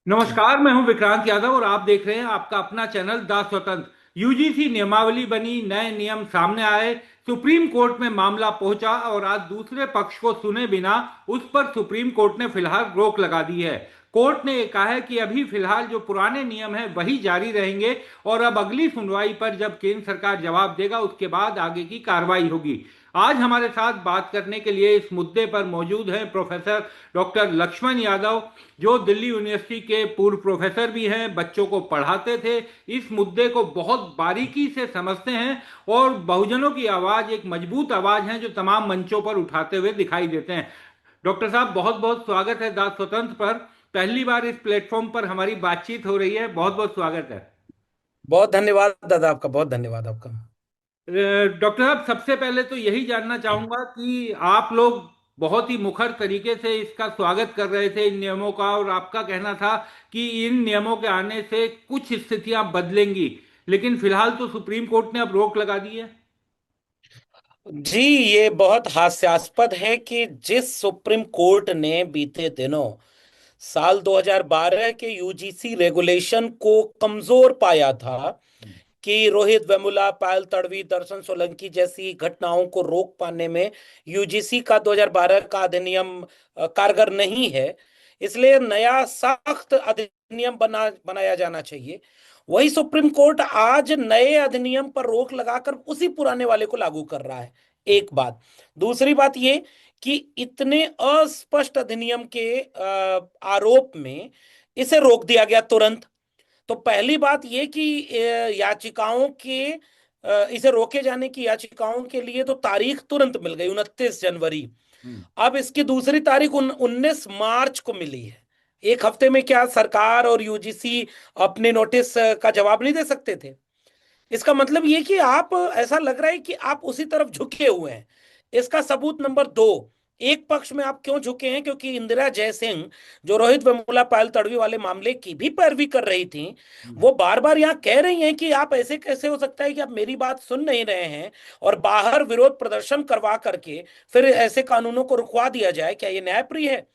नमस्कार, मैं हूं विक्रांत यादव और आप देख रहे हैं आपका अपना चैनल द स्वतंत्र। यूजीसी नियमावली बनी, नए नियम सामने आए, सुप्रीम कोर्ट में मामला पहुंचा और आज दूसरे पक्ष को सुने बिना उस पर सुप्रीम कोर्ट ने फिलहाल रोक लगा दी है। कोर्ट ने कहा है कि अभी फिलहाल जो पुराने नियम हैं वही जारी रहेंगे और अब अगली सुनवाई पर जब केंद्र सरकार जवाब देगा उसके बाद आगे की कार्रवाई होगी। आज हमारे साथ बात करने के लिए इस मुद्दे पर मौजूद हैं प्रोफेसर डॉक्टर लक्ष्मण यादव, जो दिल्ली यूनिवर्सिटी के पूर्व प्रोफेसर भी हैं, बच्चों को पढ़ाते थे, इस मुद्दे को बहुत बारीकी से समझते हैं और बहुजनों की आवाज एक मजबूत आवाज है जो तमाम मंचों पर उठाते हुए दिखाई देते हैं। डॉक्टर साहब, बहुत बहुत स्वागत है दास स्वतंत्र पर। पहली बार इस प्लेटफॉर्म पर हमारी बातचीत हो रही है, बहुत बहुत स्वागत है। बहुत धन्यवाद दादा आपका। बहुत धन्यवाद आपका। डॉक्टर साहब, सबसे पहले तो यही जानना चाहूंगा कि आप लोग बहुत ही मुखर तरीके से इसका स्वागत कर रहे थे इन नियमों का, और आपका कहना था कि इन नियमों के आने से कुछ स्थितियां बदलेंगी, लेकिन फिलहाल तो सुप्रीम कोर्ट ने अब रोक लगा दी है। जी, ये बहुत हास्यास्पद है कि जिस सुप्रीम कोर्ट ने बीते दिनों साल 2012 के यूजीसी रेगुलेशन को कमजोर पाया था कि रोहित वेमुला, पायल तड़वी, दर्शन सोलंकी जैसी घटनाओं को रोक पाने में यूजीसी का 2012 का अधिनियम कारगर नहीं है, इसलिए नया सख्त अधिनियम बनाया जाना चाहिए। वही सुप्रीम कोर्ट आज नए अधिनियम पर रोक लगाकर उसी पुराने वाले को लागू कर रहा है। एक बात। दूसरी बात ये कि इतने अस्पष्ट अधिनियम के आरोप में इसे रोक दिया गया तुरंत। तो पहली बात ये कि याचिकाओं के इसे रोके जाने की याचिकाओं के लिए तो तारीख तुरंत मिल गई, 29 जनवरी। हम्म। अब इसकी दूसरी तारीख 19 मार्च को मिली है। एक हफ्ते में क्या सरकार और यूजीसी अपने नोटिस का जवाब नहीं दे सकते थे? इसका मतलब ये कि आप, ऐसा लग रहा है कि आप उसी तरफ झुके हुए हैं। इसका सबूत नंबर दो, एक पक्ष में आप क्यों झुके हैं, क्योंकि इंदिरा जयसिंह, जो रोहित वेमुला पायल तड़वी वाले मामले की भी पैरवी कर रही थी, हम्म। वो बार बार यहाँ कह रही हैं कि आप ऐसे कैसे हो सकता है कि आप मेरी बात सुन नहीं रहे हैं और बाहर विरोध प्रदर्शन करवा करके फिर ऐसे कानूनों को रुकवा दिया जाए। क्या ये न्यायप्रिय है?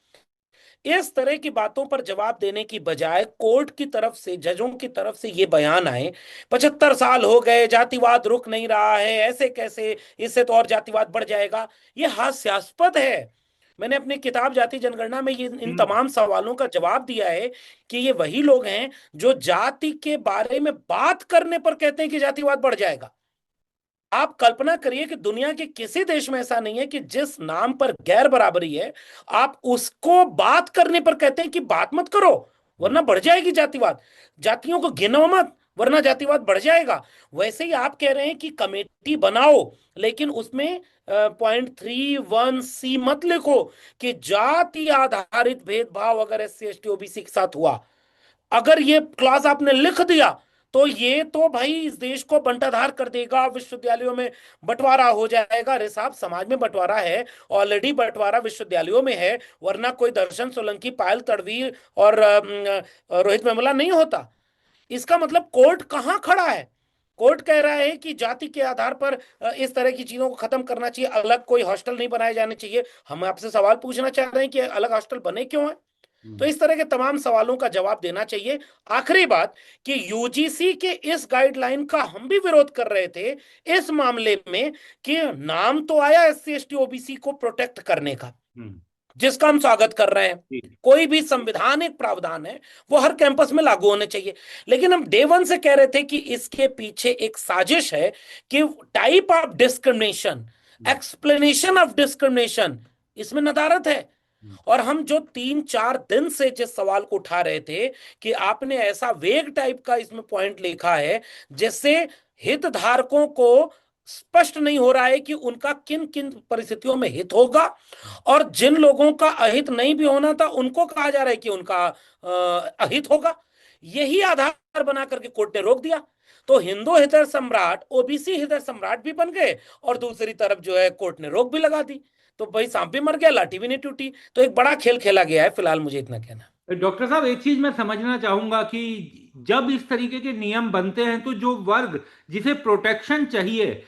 इस तरह की बातों पर जवाब देने की बजाय कोर्ट की तरफ से, जजों की तरफ से ये बयान आए, 75 साल हो गए, जातिवाद रुक नहीं रहा है, ऐसे कैसे, इससे तो और जातिवाद बढ़ जाएगा। ये हास्यास्पद है। मैंने अपनी किताब जाति जनगणना में ये इन हम्म। तमाम सवालों का जवाब दिया है कि ये वही लोग हैं जो जाति के बारे में बात करने पर कहते हैं कि जातिवाद बढ़ जाएगा। आप कल्पना करिए कि दुनिया के किसी देश में ऐसा नहीं है कि जिस नाम पर गैर बराबरी है, आप उसको बात करने पर कहते हैं कि बात मत करो वरना बढ़ जाएगी जातिवाद। जातियों को गिनो मत वरना जातिवाद बढ़ जाएगा। वैसे ही आप कह रहे हैं कि कमेटी बनाओ, लेकिन उसमें .31C मत लिखो कि जाति आधारित भेदभाव अगर SC ST OBC के साथ हुआ। अगर ये क्लास आपने लिख दिया तो ये तो भाई इस देश को बंटाधार कर देगा, विश्वविद्यालयों में बंटवारा हो जाएगा। अरे साहब, समाज में बंटवारा है, ऑलरेडी बंटवारा विश्वविद्यालयों में है, वरना कोई दर्शन सोलंकी, पायल तड़वी और रोहित वेमुला नहीं होता। इसका मतलब कोर्ट कहाँ खड़ा है? कोर्ट कह रहा है कि जाति के आधार पर इस तरह की चीजों को खत्म करना चाहिए, अलग कोई हॉस्टल नहीं बनाए जाने चाहिए। हम आपसे सवाल पूछना चाह रहे हैं कि अलग हॉस्टल बने क्यों है? तो हम्म। इस तरह के तमाम सवालों का जवाब देना चाहिए। आखिरी बात कि यूजीसी के इस गाइडलाइन का हम भी विरोध कर रहे थे इस मामले में कि नाम तो आया SC ST OBC को प्रोटेक्ट करने का, हम्म। जिसका हम स्वागत कर रहे हैं। जी। कोई भी संविधानिक प्रावधान है वो हर कैंपस में लागू होने चाहिए। लेकिन हम डे वन से कह रहे थे कि इसके पीछे एक साजिश है कि type of discrimination, hmm. Explanation of discrimination, इसमें नदारत है। हम्म। और हम जो 3-4 दिन से जिस सवाल को उठा रहे थे कि आपने ऐसा वेग टाइप का इसमें पॉइंट लिखा है जिससे हितधारकों को स्पष्ट नहीं हो रहा है कि उनका किन किन परिस्थितियों में हित होगा, और जिन लोगों का अहित नहीं भी होना था उनको कहा जा रहा है कि उनका अहित होगा। यही आधार बना करके कोर्ट ने रोक दिया। तो हिंदू हृदय सम्राट ओबीसी हृदय सम्राट भी बन गए, और दूसरी तरफ जो है कोर्ट ने रोक भी लगा दी। तो भाई सांप भी मर गया, लाठी भी नहीं टूटी। तो एक बड़ा खेल खेला गया है, फिलहाल मुझे इतना कहना है। डॉक्टर साहब, एक चीज मैं समझना चाहूंगा कि जब इस तरीके के नियम बनते हैं तो जो वर्ग जिसे प्रोटेक्शन चाहिए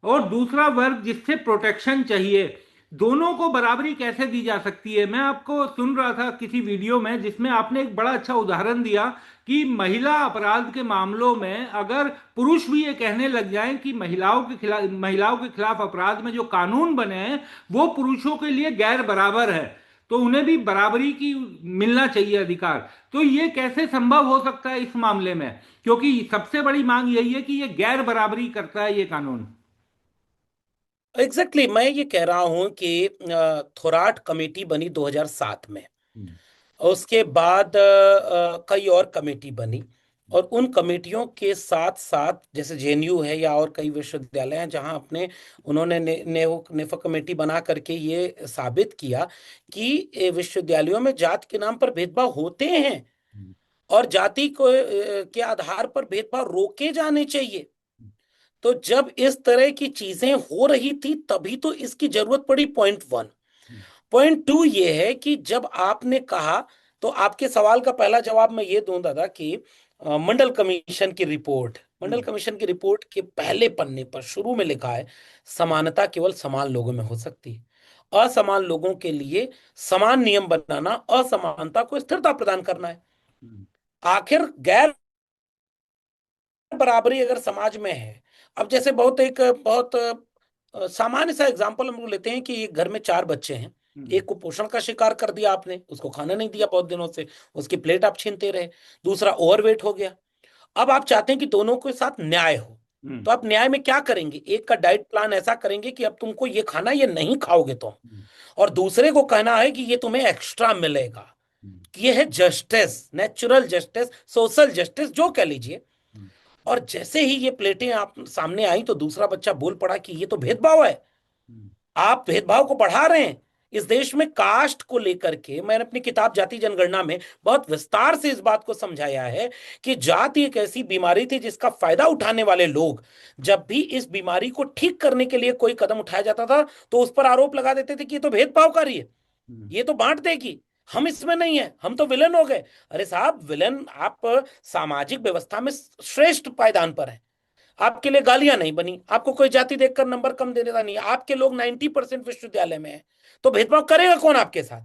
और दूसरा वर्ग जिससे प्रोटेक्शन चाहिए, दोनों को बराबरी कैसे दी जा सकती है? मैं आपको सुन रहा था किसी वीडियो में जिसमें आपने एक बड़ा अच्छा उदाहरण दिया कि महिला अपराध के मामलों में अगर पुरुष भी ये कहने लग जाएं कि महिलाओं के खिलाफ अपराध में जो कानून बने हैं वो पुरुषों के लिए गैर बराबर है, तो उन्हें भी बराबरी की मिलना चाहिए अधिकार। तो ये कैसे संभव हो सकता है इस मामले में, क्योंकि सबसे बड़ी मांग यही है कि ये गैर बराबरी करता है ये कानून। एग्जैक्टली मैं ये कह रहा हूं कि थोराट कमेटी बनी 2007 में। हम्म। और उसके बाद कई और कमेटी बनी। और उन कमेटियों के साथ साथ जैसे जेएनयू है या और कई विश्वविद्यालय हैं जहां अपने उन्होंने नेफा कमेटी बना करके ये साबित किया कि विश्वविद्यालयों में जात के नाम पर भेदभाव होते हैं और जाति को के आधार पर भेदभाव रोके जाने चाहिए। तो जब इस तरह की चीजें हो रही थी तभी तो इसकी जरूरत पड़ी। Point one. पॉइंट टू ये है कि जब आपने कहा, तो आपके सवाल का पहला जवाब मैं ये दूं दादा कि मंडल कमीशन की रिपोर्ट के पहले पन्ने पर शुरू में लिखा है समानता केवल समान लोगों में हो सकती है। असमान लोगों के लिए समान नियम बनाना असमानता को स्थिरता प्रदान करना है। आखिर गैर बराबरी अगर समाज में है, अब जैसे बहुत सामान्य सा एग्जांपल हम लोग लेते हैं कि एक घर में चार बच्चे हैं। एक को पोषण का शिकार कर दिया आपने, उसको खाना नहीं दिया बहुत दिनों से, उसकी प्लेट आप छीनते रहे। दूसरा ओवरवेट हो गया। अब आप चाहते हैं कि दोनों के साथ न्याय हो, तो आप न्याय में क्या करेंगे? एक का डाइट प्लान ऐसा करेंगे कि अब तुमको ये खाना, ये नहीं खाओगे तुम, और दूसरे को कहना है कि ये तुम्हें एक्स्ट्रा मिलेगा। ये है justice, natural justice, social justice जो कह लीजिए। और जैसे ही ये प्लेटें आप सामने आई तो दूसरा बच्चा बोल पड़ा कि ये तो भेदभाव है, आप भेदभाव को बढ़ा रहे हैं। इस देश में कास्ट को लेकर के मैंने अपनी किताब जाति जनगणना में बहुत विस्तार से इस बात को समझाया है कि जाति एक ऐसी बीमारी थी जिसका फायदा उठाने वाले लोग, जब भी इस बीमारी को ठीक करने के लिए कोई कदम उठाया जाता था तो उस पर आरोप लगा देते थे कि ये तो भेदभावकारी है, ये तो बांट देगी, हम इसमें नहीं है, हम तो विलन हो गए। अरे साहब, विलन आप सामाजिक व्यवस्था में श्रेष्ठ पायदान पर है। आपके लिए गालियां नहीं बनी, आपको कोई जाति देखकर नंबर कम दे देता नहीं, आपके लोग 90% विश्वविद्यालय में है, तो भेदभाव करेगा कौन आपके साथ?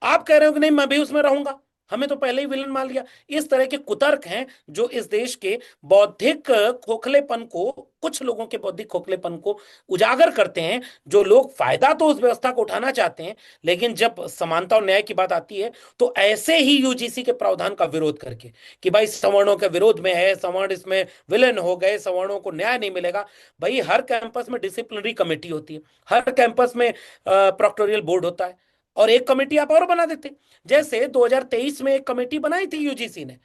आप कह रहे हो कि नहीं मैं भी उसमें रहूंगा, हमें तो पहले ही विलन मान लिया। इस तरह के कुतर्क हैं जो इस देश के बौद्धिक खोखलेपन को, कुछ लोगों के बौद्धिक खोखलेपन को उजागर करते हैं। जो लोग फायदा तो उस व्यवस्था को उठाना चाहते हैं, लेकिन जब समानता और न्याय की बात आती है तो ऐसे ही यूजीसी के प्रावधान का विरोध करके कि भाई सवर्णों के विरोध में है, सवर्ण इसमें विलेन हो गए, सवर्णों को न्याय नहीं मिलेगा। भाई हर कैंपस में डिसिप्लिनरी कमेटी होती है, हर कैंपस में प्रोक्टोरियल बोर्ड होता है, और एक कमेटी आप और बना देते। जैसे 2023 में एक कमेटी बनाई थी यूजीसी ने,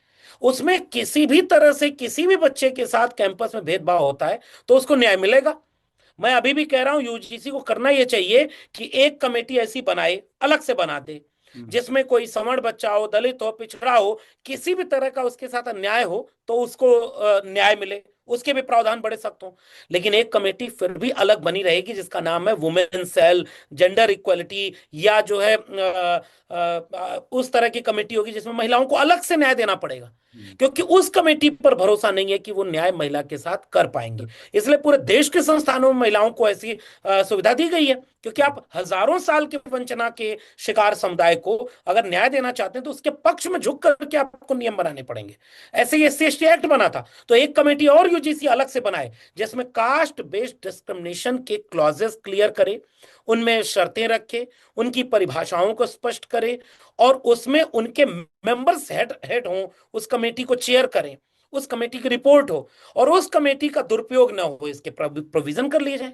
उसमें किसी भी तरह से किसी भी बच्चे के साथ कैंपस में भेदभाव होता है तो उसको न्याय मिलेगा। मैं अभी भी कह रहा हूं यूजीसी को करना यह चाहिए कि एक कमेटी ऐसी बनाए, अलग से बना दे, जिसमें कोई सवर्ण बच्चा हो, दलित हो, पिछड़ा हो, किसी भी तरह का उसके साथ अन्याय हो तो उसको न्याय मिले, उसके भी प्रावधान बड़े सख्त हों। लेकिन एक कमेटी फिर भी अलग बनी रहेगी जिसका नाम है वुमेन सेल, जेंडर इक्वलिटी, या जो है उस तरह की कमेटी होगी जिसमें महिलाओं को अलग से न्याय देना पड़ेगा, क्योंकि उस कमेटी पर भरोसा नहीं है कि वो न्याय महिला के साथ कर पाएंगे। इसलिए पूरे देश के संस्थानों में महिलाओं को ऐसी सुविधा दी गई है, क्योंकि आप हजारों साल की वंचना के शिकार समुदाय को अगर न्याय देना चाहते हैं तो उसके पक्ष में झुक करके आपको नियम बनाने पड़ेंगे। ऐसे ही एससी एक्ट बना था, तो एक कमेटी और यूजीसी अलग से बनाए जिसमें कास्ट बेस्ड डिस्क्रिमिनेशन के क्लॉजेस क्लियर करे, उनमें शर्तें रखे, उनकी परिभाषाओं को स्पष्ट करे, और उसमें उनके मेंबर्स हेड हों, उस कमेटी को चेयर करें, उस कमेटी की रिपोर्ट हो, और उस कमेटी का दुरुपयोग ना हो, इसके प्रोविजन कर लिए जाए।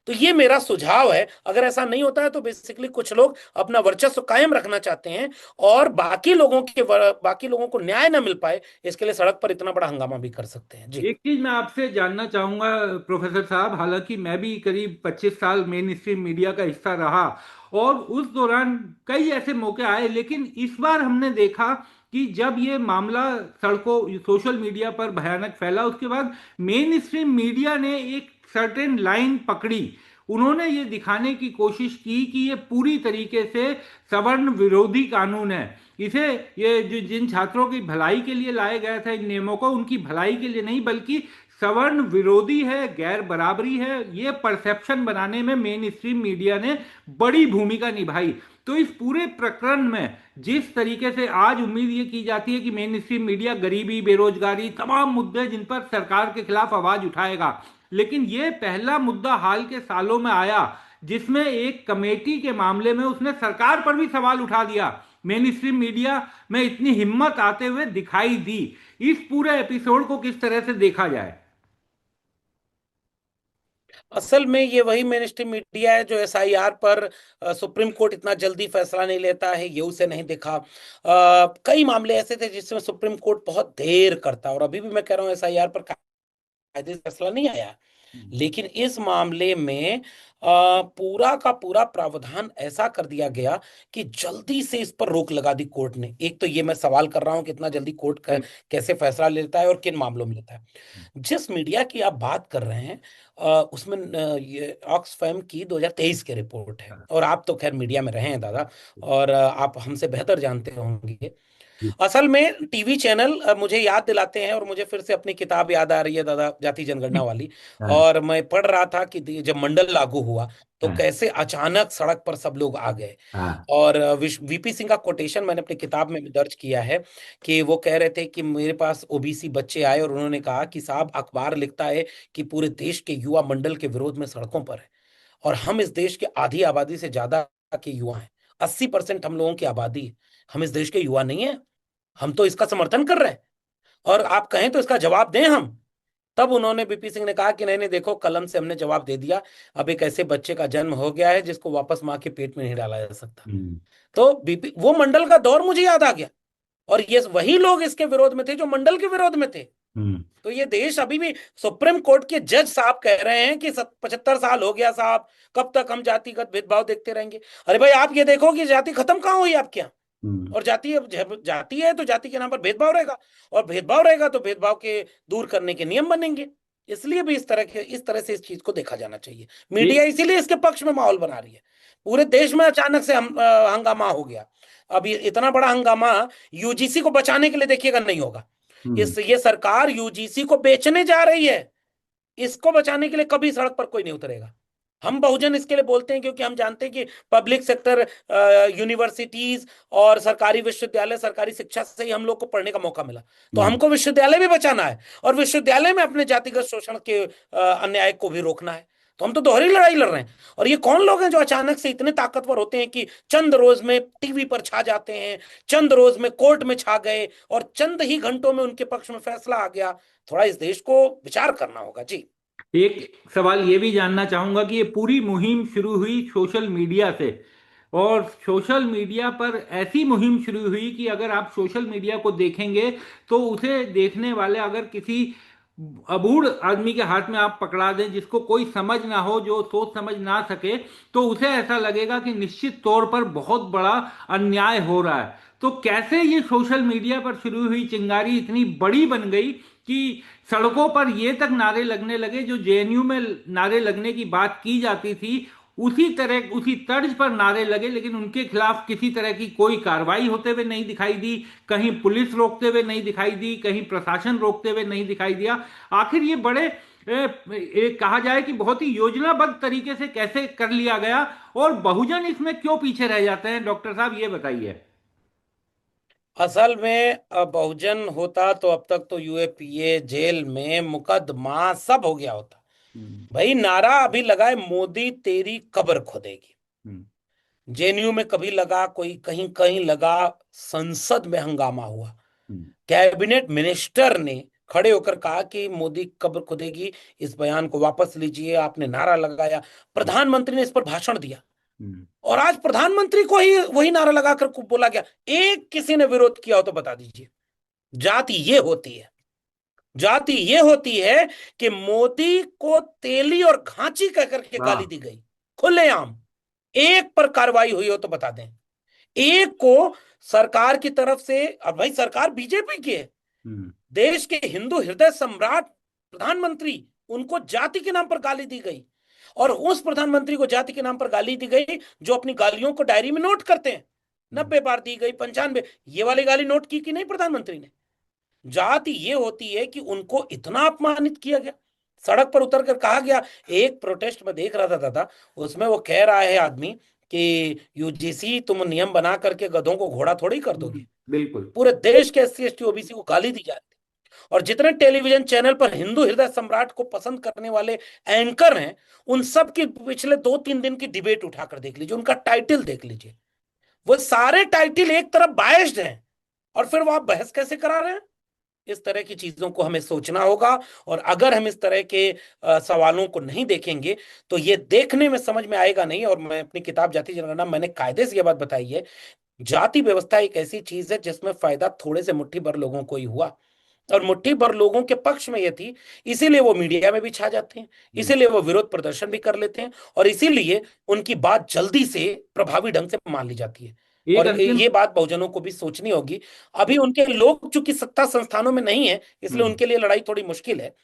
तो ये मेरा सुझाव है। अगर ऐसा नहीं होता है तो बेसिकली कुछ लोग अपना वर्चस्व कायम रखना चाहते हैं और बाकी लोगों को न्याय ना मिल पाए, इसके लिए सड़क पर इतना बड़ा हंगामा भी कर सकते हैं। जी। एक चीज मैं आपसे जानना चाहूंगा प्रोफेसर साहब, हालांकि मैं भी करीब 25 साल मेन स्ट्रीम मीडिया का हिस्सा रहा और उस दौरान कई ऐसे मौके आए, लेकिन इस बार हमने देखा कि जब ये मामला सड़कों सोशल मीडिया पर भयानक फैला, उसके बाद मेन स्ट्रीम मीडिया ने एक सर्टेन लाइन पकड़ी उन्होंने ये दिखाने की कोशिश की कि ये पूरी तरीके से सवर्ण विरोधी कानून है। इसे ये जो जिन छात्रों की भलाई के लिए लाए गए थे इन नियमों को, उनकी भलाई के लिए नहीं बल्कि सवर्ण विरोधी है, गैर बराबरी है, ये परसेप्शन बनाने में मेन स्ट्रीम मीडिया ने बड़ी भूमिका निभाई। तो इस पूरे प्रकरण में जिस तरीके से आज उम्मीद ये की जाती है कि मेन स्ट्रीम मीडिया गरीबी, बेरोजगारी, तमाम मुद्दे जिन पर सरकार के खिलाफ आवाज उठाएगा, लेकिन ये पहला मुद्दा हाल के सालों में आया जिसमें एक कमेटी के मामले में उसने सरकार पर भी सवाल उठा दिया। मेन स्ट्रीम मीडिया में इतनी हिम्मत आते हुए दिखाई दी। इस पूरे एपिसोड को किस तरह से देखा जाए? असल में ये वही मेन स्ट्रीम मीडिया है जो एसआईआर पर सुप्रीम कोर्ट इतना जल्दी फैसला नहीं लेता है, ये उसे नहीं दिखा। कई मामले ऐसे थे जिसमें सुप्रीम कोर्ट बहुत देर करता, और अभी भी मैं कह रहा हूँ एसआईआर पर कायदे से फैसला नहीं आया। लेकिन इस मामले में पूरा का पूरा प्रावधान ऐसा कर दिया गया कि जल्दी से इस पर रोक लगा दी कोर्ट ने। एक तो ये मैं सवाल कर रहा हूं कि इतना जल्दी कोर्ट कैसे फैसला लेता है और किन मामलों में लेता है। जिस मीडिया की आप बात कर रहे हैं उसमें ये ऑक्सफैम की 2023 की रिपोर्ट है, और आप तो खैर मीडिया में रहे हैं दादा, और आप हमसे बेहतर जानते होंगे। असल में टीवी चैनल मुझे याद दिलाते हैं, और मुझे फिर से अपनी किताब याद आ रही है दादा, जाति जनगणना वाली। हाँ, और मैं पढ़ रहा था कि जब मंडल लागू हुआ तो हाँ, कैसे अचानक सड़क पर सब लोग आ गए। हाँ। और वीपी सिंह का कोटेशन मैंने अपनी किताब में भी दर्ज किया है कि वो कह रहे थे कि मेरे पास ओबीसी बच्चे आए और उन्होंने कहा कि साहब अखबार लिखता है कि पूरे देश के युवा मंडल के विरोध में सड़कों पर है, और हम इस देश के आधी आबादी से ज्यादा के युवा हैं। 80% हम लोगों की आबादी है, हम इस देश के युवा नहीं है, हम तो इसका समर्थन कर रहे हैं, और आप कहें तो इसका जवाब दें हम। तब उन्होंने बीपी सिंह ने कहा कि नहीं नहीं देखो, कलम से हमने जवाब दे दिया, अब एक ऐसे बच्चे का जन्म हो गया है जिसको वापस माँ के पेट में नहीं डाला जा सकता। हम्म, तो बीपी वो मंडल का दौर मुझे याद आ गया, और ये वही लोग इसके विरोध में थे जो मंडल के विरोध में थे। हम्म, तो ये देश अभी भी, सुप्रीम कोर्ट के जज साहब कह रहे हैं कि 75 साल हो गया साहब, कब तक हम जातिगत भेदभाव देखते रहेंगे। अरे भाई आप ये देखो कि जाति खत्म कहाँ हुई आपके यहाँ, हम्म। और जाति है तो जाति के नाम पर भेदभाव रहेगा, और भेदभाव रहेगा तो भेदभाव के दूर करने के नियम बनेंगे। इसलिए भी इस तरह से इस चीज को देखा जाना चाहिए। मीडिया एक इसीलिए इसके पक्ष में माहौल बना रही है। पूरे देश में अचानक से हंगामा हो गया। अब ये इतना बड़ा हंगामा यूजीसी को बचाने के लिए देखिएगा नहीं होगा। हम्म, ये सरकार यूजीसी को बेचने जा रही है, इसको बचाने के लिए कभी सड़क पर कोई नहीं उतरेगा। हम बहुजन इसके लिए बोलते हैं क्योंकि हम जानते हैं कि पब्लिक सेक्टर, यूनिवर्सिटीज और सरकारी विश्वविद्यालय, सरकारी शिक्षा से ही हम लोग को पढ़ने का मौका मिला। तो हम्म। हमको विश्वविद्यालय भी बचाना है, और विश्वविद्यालय में अपने जातिगत शोषण के अन्याय को भी रोकना है। तो हम तो दोहरी लड़ाई लड़ रहे हैं। और ये कौन लोग हैं जो अचानक से इतने ताकतवर होते हैं कि चंद रोज में टीवी पर छा जाते हैं, चंद रोज में कोर्ट में छा गए, और चंद ही घंटों में उनके पक्ष में फैसला आ गया। थोड़ा इस देश को विचार करना होगा जी। एक सवाल ये भी जानना चाहूंगा कि ये पूरी मुहिम शुरू हुई सोशल मीडिया से, और सोशल मीडिया पर ऐसी मुहिम शुरू हुई कि अगर आप सोशल मीडिया को देखेंगे तो उसे देखने वाले अगर किसी अबूढ़ आदमी के हाथ में आप पकड़ा दें, जिसको कोई समझ ना हो, जो सोच समझ ना सके, तो उसे ऐसा लगेगा कि निश्चित तौर पर बहुत बड़ा अन्याय हो रहा है। तो कैसे ये सोशल मीडिया पर शुरू हुई चिंगारी इतनी बड़ी बन गई कि सड़कों पर ये तक नारे लगने लगे, जो जेएनयू में नारे लगने की बात की जाती थी उसी तरह उसी तर्ज पर नारे लगे, लेकिन उनके खिलाफ किसी तरह की कोई कार्रवाई होते हुए नहीं दिखाई दी। कहीं पुलिस रोकते हुए नहीं दिखाई दी, कहीं प्रशासन रोकते हुए नहीं दिखाई दिया। आखिर ये बड़े कहा जाए कि बहुत ही योजनाबद्ध तरीके से कैसे कर लिया गया, और बहुजन इसमें क्यों पीछे रह जाते हैं? डॉक्टर साहब ये बताइए। असल में बहुजन होता तो अब तक तो यूएपीए, जेल में मुकदमा सब हो गया होता। हम्म, भाई नारा अभी लगाए, मोदी तेरी कब्र खोदेगी। हम्म, जेएनयू में कभी लगा, कोई कहीं कहीं लगा, संसद में हंगामा हुआ। हम्म, कैबिनेट मिनिस्टर ने खड़े होकर कहा कि मोदी कब्र खुदेगी, इस बयान को वापस लीजिए, आपने नारा लगाया। प्रधानमंत्री ने इस पर भाषण दिया, हम्म, और आज प्रधानमंत्री को ही वही नारा लगाकर बोला गया। एक किसी ने विरोध किया हो तो बता दीजिए। जाति ये होती है, जाति ये होती है कि मोदी को तेली और घांची कह करके गाली वाह। दी गई खुलेआम। एक पर कार्रवाई हुई हो तो बता दें। एक को सरकार की तरफ से, अब भाई सरकार बीजेपी की है, हम्म, देश के हिंदू हृदय सम्राट प्रधानमंत्री, उनको जाति के नाम पर गाली दी गई। और उस प्रधानमंत्री को जाति के नाम पर गाली दी गई जो अपनी गालियों को डायरी में नोट करते हैं। 90 बार दी गई, 95, ये वाली गाली नोट की कि नहीं प्रधानमंत्री ने? जाति ये होती है कि उनको इतना अपमानित किया गया, सड़क पर उतर कर कहा गया। एक प्रोटेस्ट में देख रहा था दादा, उसमें वो कह रहा है आदमी कि यूजीसी तुम नियम बना करके गधों को घोड़ा थोड़ी कर दोगे। बिल्कुल। पूरे देश के एससी एसटी ओबीसी को गाली दी जा रही थी। और जितने टेलीविजन चैनल पर हिंदू हृदय सम्राट को पसंद करने वाले एंकर हैं, उन सब की पिछले 2-3 दिन की डिबेट उठाकर देख लीजिए, उनका टाइटल देख लीजिए, वो सारे टाइटल एक तरफ बायस्ड हैं, और फिर वो आप बहस कैसे करा रहे हैं? इस तरह की चीजों को हमें सोचना होगा। और अगर हम इस तरह के सवालों को नहीं देखेंगे तो ये देखने में समझ में आएगा नहीं। और मैं अपनी किताब जाति जनगणना, मैंने कायदे से ये बात बताई है, जाति व्यवस्था एक ऐसी चीज है जिसमें फायदा थोड़े से मुट्ठी भर लोगों को ही हुआ, और मुट्ठी भर लोगों के पक्ष में ये थी, इसीलिए वो मीडिया में भी छा जाते हैं, इसीलिए वो विरोध प्रदर्शन भी कर लेते हैं, और इसीलिए उनकी बात जल्दी से प्रभावी ढंग से मान ली जाती है। एक और अंतिम ये बात बहुजनों को भी सोचनी होगी। अभी उनके लोग चूंकि सत्ता संस्थानों में नहीं है, इसलिए हम्म, उनके लिए लड़ाई थोड़ी मुश्किल है।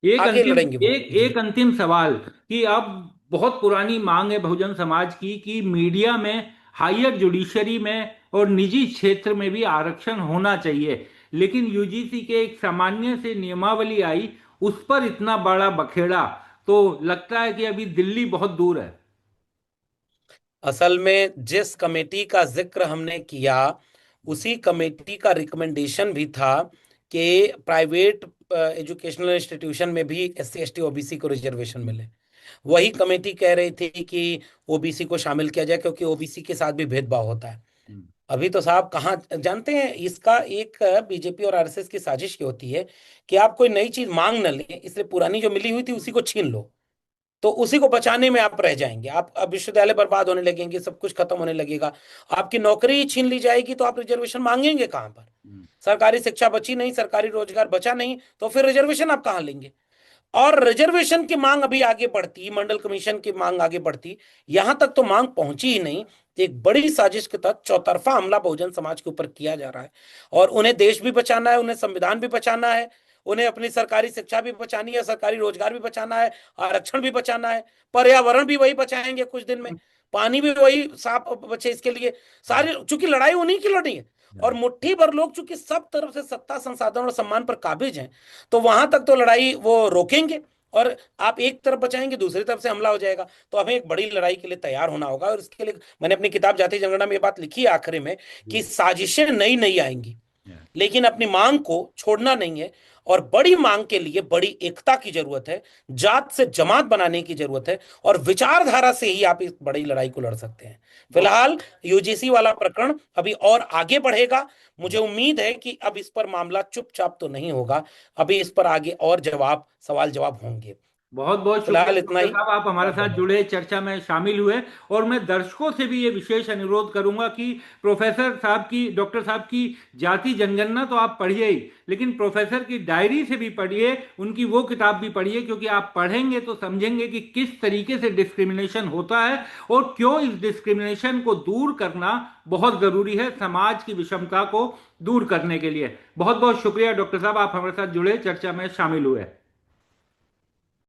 एक आगे अंतिम लड़ेंगे वो। एक जी। एक अंतिम सवाल कि अब बहुत पुरानी मांग है बहुजन समाज की कि मीडिया में, हायर जुडिशरी में और निजी क्षेत्र में भी आरक्षण होना चाहिए, लेकिन यूजीसी के एक सामान्य से नियमावली आई, उस पर इतना बड़ा बखेड़ा, तो लगता है कि अभी दिल्ली बहुत दूर है। असल में जिस कमेटी का जिक्र हमने किया, उसी कमेटी का रिकमेंडेशन भी था कि प्राइवेट एजुकेशनल इंस्टीट्यूशन में भी एससी एसटी ओबीसी को रिजर्वेशन मिले। वही कमेटी कह रही थी कि ओबीसी को शामिल किया जाए, क्योंकि ओबीसी के साथ भी भेदभाव होता है। हम्म, अभी तो साहब कहाँ जानते हैं, इसका एक बीजेपी और आरएसएस की साजिश ये होती है कि आप कोई नई चीज मांग न लें, इसलिए पुरानी जो मिली हुई थी उसी को छीन लो, तो उसी को बचाने में आप रह जाएंगे। आप अब विश्वविद्यालय बर्बाद होने लगेंगे, सब कुछ खत्म होने लगेगा, आपकी नौकरी ही छीन ली जाएगी, तो आप रिजर्वेशन मांगेंगे कहाँ पर? हम्म, सरकारी शिक्षा बची नहीं, सरकारी रोजगार बचा नहीं, तो फिर रिजर्वेशन आप कहाँ लेंगे? और रिजर्वेशन की मांग अभी आगे बढ़ती, मंडल कमीशन की मांग आगे बढ़ती, यहां तक तो मांग पहुंची ही नहीं। एक बड़ी साजिश के तहत चौतरफा हमला बहुजन समाज के ऊपर किया जा रहा है, और उन्हें देश भी बचाना है, उन्हें संविधान भी बचाना है, उन्हें अपनी सरकारी शिक्षा भी बचानी है, सरकारी रोजगार भी बचाना है, आरक्षण भी बचाना है, पर्यावरण भी वही बचाएंगे कुछ दिन में, पानी भी वही साफ बचे, इसके लिए सारी, चूंकि लड़ाई उन्हीं की लड़ी है। और मुट्ठी भर लोग चूंकि सब तरफ से सत्ता, संसाधन और सम्मान पर काबिज हैं, तो वहां तक तो लड़ाई वो रोकेंगे, और आप एक तरफ बचाएंगे, दूसरी तरफ से हमला हो जाएगा। तो हमें एक बड़ी लड़ाई के लिए तैयार होना होगा, और इसके लिए मैंने अपनी किताब जाति जनगणना में ये बात लिखी है आखिरी में, कि साजिशें नई नई आएंगी, लेकिन अपनी मांग को छोड़ना नहीं है। और बड़ी मांग के लिए बड़ी एकता की जरूरत है, जात से जमात बनाने की जरूरत है, और विचारधारा से ही आप इस बड़ी लड़ाई को लड़ सकते हैं। फिलहाल यूजीसी वाला प्रकरण अभी और आगे बढ़ेगा। मुझे उम्मीद है कि अब इस पर मामला चुपचाप तो नहीं होगा, अभी इस पर आगे और सवाल जवाब होंगे। बहुत बहुत शुक्रिया फिलहाल इतना डॉक्टर ही। साहब, आप हमारे बहुत साथ बहुत जुड़े, चर्चा में शामिल हुए। और मैं दर्शकों से भी ये विशेष अनुरोध करूंगा कि प्रोफेसर साहब की, डॉक्टर साहब की जाति जनगणना तो आप पढ़िए ही, लेकिन प्रोफेसर की डायरी से भी पढ़िए, उनकी वो किताब भी पढ़िए, क्योंकि आप पढ़ेंगे तो समझेंगे कि किस तरीके से डिस्क्रिमिनेशन होता है और क्यों इस डिस्क्रिमिनेशन को दूर करना बहुत जरूरी है समाज की विषमता को दूर करने के लिए। बहुत बहुत शुक्रिया डॉक्टर साहब, आप हमारे साथ जुड़े, चर्चा में शामिल हुए।